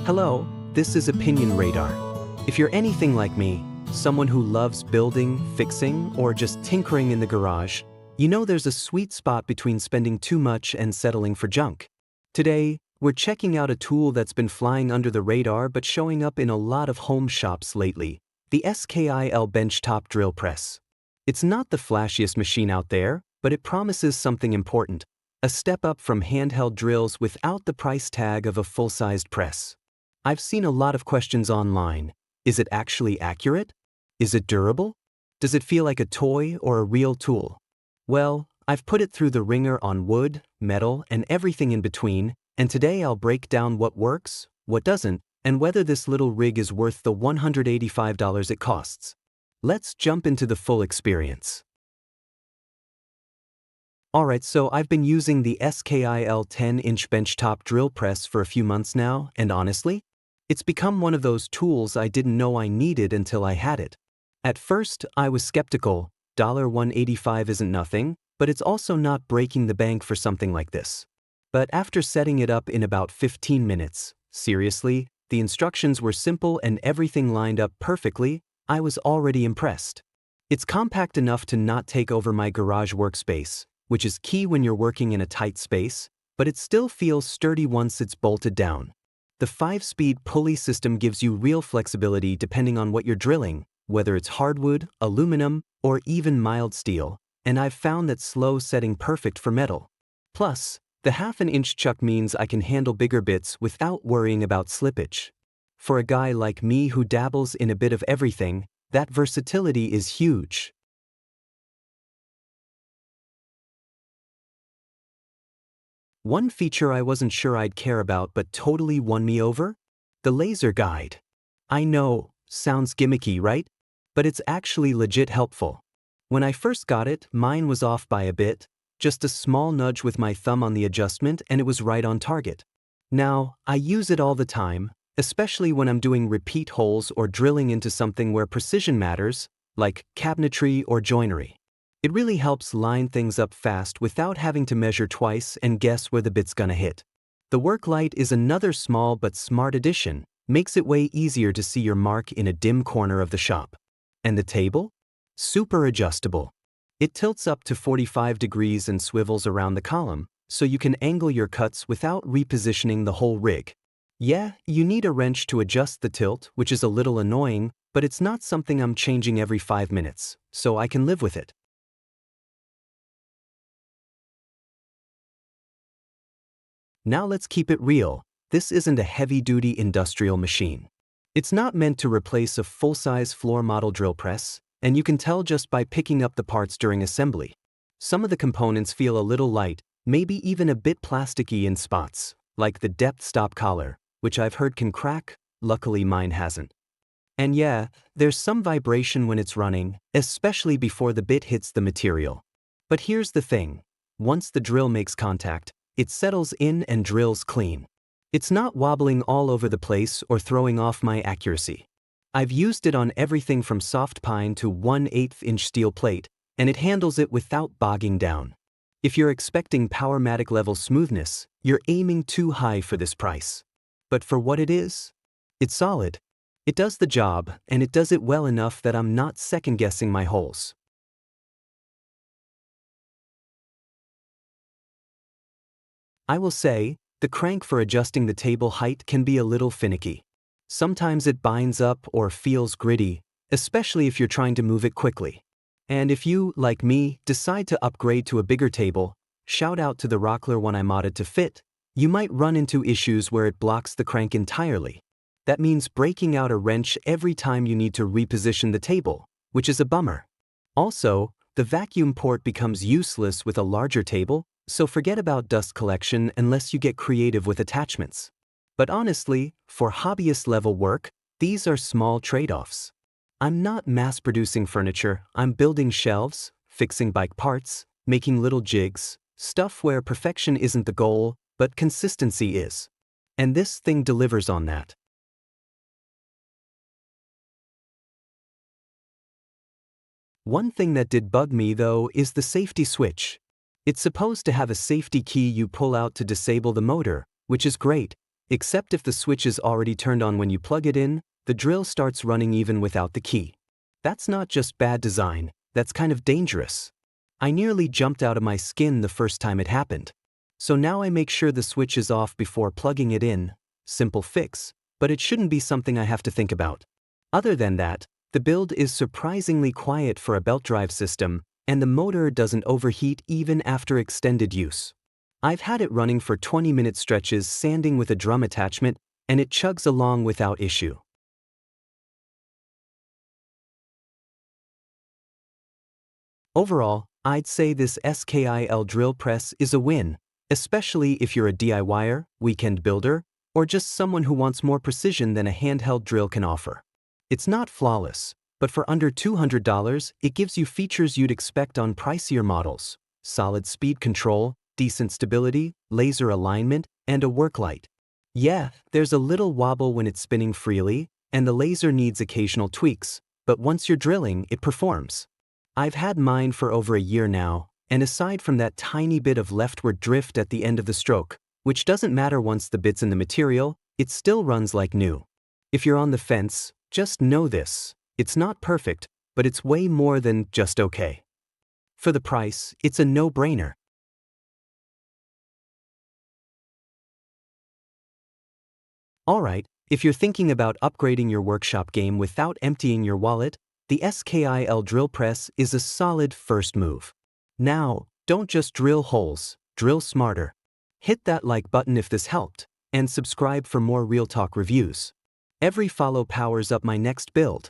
Hello, this is OpinionRadar. If you're anything like me, someone who loves building, fixing, or just tinkering in the garage, you know there's a sweet spot between spending too much and settling for junk. Today, we're checking out a tool that's been flying under the radar but showing up in a lot of home shops lately, the SKIL Benchtop Drill Press. It's not the flashiest machine out there, but it promises something important, a step up from handheld drills without the price tag of a full-sized press. I've seen a lot of questions online. Is it actually accurate? Is it durable? Does it feel like a toy or a real tool? Well, I've put it through the ringer on wood, metal, and everything in between, and today I'll break down what works, what doesn't, and whether this little rig is worth the $185 it costs. Let's jump into the full experience. Alright, so I've been using the SKIL 10-inch benchtop drill press for a few months now, and honestly, it's become one of those tools I didn't know I needed until I had it. At first, I was skeptical. $185 isn't nothing, but it's also not breaking the bank for something like this. But after setting it up in about 15 minutes, seriously, the instructions were simple and everything lined up perfectly, I was already impressed. It's compact enough to not take over my garage workspace, which is key when you're working in a tight space, but it still feels sturdy once it's bolted down. The 5-speed pulley system gives you real flexibility depending on what you're drilling, whether it's hardwood, aluminum, or even mild steel, and I've found that slow setting perfect for metal. Plus, the 1/2-inch chuck means I can handle bigger bits without worrying about slippage. For a guy like me who dabbles in a bit of everything, that versatility is huge. One feature I wasn't sure I'd care about but totally won me over? The laser guide. I know, sounds gimmicky, right? But it's actually legit helpful. When I first got it, mine was off by a bit, just a small nudge with my thumb on the adjustment and it was right on target. Now, I use it all the time, especially when I'm doing repeat holes or drilling into something where precision matters, like cabinetry or joinery. It really helps line things up fast without having to measure twice and guess where the bit's gonna hit. The work light is another small but smart addition, makes it way easier to see your mark in a dim corner of the shop. And the table? Super adjustable. It tilts up to 45 degrees and swivels around the column, so you can angle your cuts without repositioning the whole rig. Yeah, you need a wrench to adjust the tilt, which is a little annoying, but it's not something I'm changing every 5 minutes, so I can live with it. Now let's keep it real, this isn't a heavy-duty industrial machine. It's not meant to replace a full-size floor model drill press, and you can tell just by picking up the parts during assembly. Some of the components feel a little light, maybe even a bit plasticky in spots, like the depth stop collar, which I've heard can crack, luckily mine hasn't. And yeah, there's some vibration when it's running, especially before the bit hits the material. But here's the thing, once the drill makes contact, it settles in and drills clean. It's not wobbling all over the place or throwing off my accuracy. I've used it on everything from soft pine to 1/8-inch steel plate, and it handles it without bogging down. If you're expecting Powermatic level smoothness, you're aiming too high for this price. But for what it is, it's solid. It does the job, and it does it well enough that I'm not second-guessing my holes. I will say, the crank for adjusting the table height can be a little finicky. Sometimes it binds up or feels gritty, especially if you're trying to move it quickly. And if you, like me, decide to upgrade to a bigger table, shout out to the Rockler one I modded to fit, you might run into issues where it blocks the crank entirely. That means breaking out a wrench every time you need to reposition the table, which is a bummer. Also, the vacuum port becomes useless with a larger table, so forget about dust collection unless you get creative with attachments. But honestly, for hobbyist-level work, these are small trade-offs. I'm not mass-producing furniture, I'm building shelves, fixing bike parts, making little jigs, stuff where perfection isn't the goal, but consistency is. And this thing delivers on that. One thing that did bug me, though, is the safety switch. It's supposed to have a safety key you pull out to disable the motor, which is great, Except if the switch is already turned on when you plug it in, the drill starts running even without the key. That's not just bad design, that's kind of dangerous. I nearly jumped out of my skin the first time it happened. So now I make sure the switch is off before plugging it in. Simple fix, but it shouldn't be something I have to think about. Other than that, the build is surprisingly quiet for a belt drive system, and the motor doesn't overheat even after extended use. I've had it running for 20-minute stretches sanding with a drum attachment, and it chugs along without issue. Overall, I'd say this SKIL drill press is a win, especially if you're a DIYer, weekend builder, or just someone who wants more precision than a handheld drill can offer. It's not flawless, but for under $200, it gives you features you'd expect on pricier models: solid speed control, decent stability, laser alignment, and a work light. Yeah, there's a little wobble when it's spinning freely, and the laser needs occasional tweaks, but once you're drilling, it performs. I've had mine for over a year now, and aside from that tiny bit of leftward drift at the end of the stroke, which doesn't matter once the bit's in the material, it still runs like new. If you're on the fence, just know this: it's not perfect, but it's way more than just okay. For the price, it's a no-brainer. Alright, if you're thinking about upgrading your workshop game without emptying your wallet, the SKIL drill press is a solid first move. Now, don't just drill holes, drill smarter. Hit that like button if this helped, and subscribe for more Real Talk reviews. Every follow powers up my next build.